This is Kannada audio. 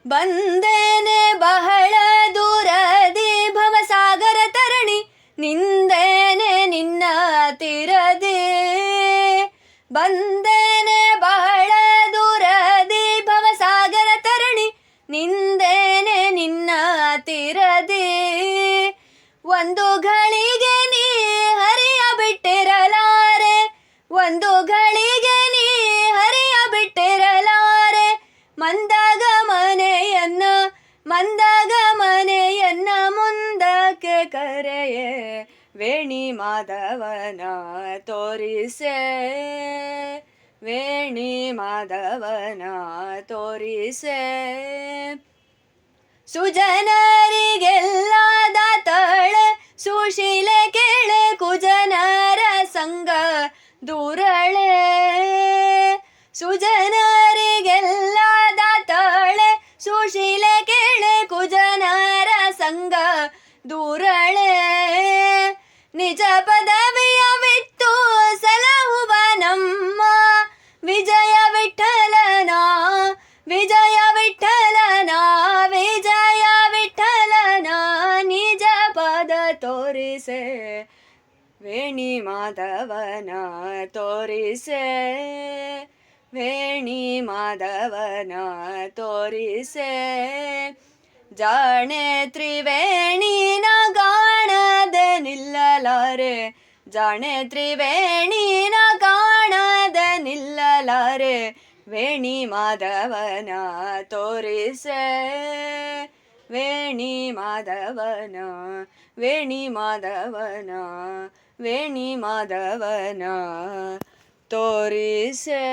ಬಂದೇನೆ ಬಹಳ ದೂರದಿ ಭವಸಾಗರ ತರಣಿ ನಿಂದೇನೆ ನಿನ್ನ ತೀರದಿ. ಬಂದೇನೆ ಬಹಳ ದೂರದಿ ಭವಸಾಗರ ತರಣಿ ನಿಂದೇನೆ ನಿನ್ನ ತೀರದಿ. ಒಂದು ಘಳಿಗೆ ನೀ ಹರಿಯ ಬಿಟ್ಟಿರಲಾರೆ, ಒಂದು ಘಳಿಗೆ ನೀ ಹರಿಯ ಬಿಟ್ಟಿರಲಾರೆ. ಮಂದಾಗ ಮನೆಯನ್ನ ಮುಂದಕ್ಕೆ ಕರೆಯೇ ವೇಣಿ ಮಾಧವನ ತೋರಿಸೆ, ವೇಣಿ ಮಾಧವನ ತೋರಿಸೆ. ಸುಜನರಿಗೆಲ್ಲ ದಾತಳೆ ಸುಶೀಲೆ ಕೇಳೆ ಕುಜನರ ಸಂಗ ದೂರಳೆ. ಸುಜನರಿಗೆಲ್ಲ ದಾತಳೆ ಸುಶೀಲೆ ಕೇಳೆ ಕುಜನರ ಸಂಗ ದೂರಳೆ. ನಿಜ ಪದವಿಯ ಬಿಟ್ಟು ಸಲಹುವ ನಮ್ಮ ವಿಜಯ ವಿಠಲನ, ವಿಜಯ ವಿಠಲನ, ವಿಜಯ ವಿಠಲನ ನಿಜ ಪದ ತೋರಿಸೆ ವೇಣಿ ಮಾಧವನ ತೋರಿಸೆ, ವೇಣಿ ಮಾಧವನ ತೋರಿಸೆ. ಜಾಣೆ ತ್ರಿವೇಣಿನ ಕಾಣದೆ ನಿಲ್ಲಲಾರೆ, ಜಾಣೆ ತ್ರಿವೇಣಿನ ಕಾಣದೆ ನಿಲ್ಲಲಾರೆ. ವೇಣಿ ಮಾಧವನ ತೋರಿಸೆ, ವೇಣಿ ಮಾಧವನ, ವೇಣಿ ಮಾಧವನ, ವೇಣಿ ಮಾಧವನ ತೋರಿಸೆ.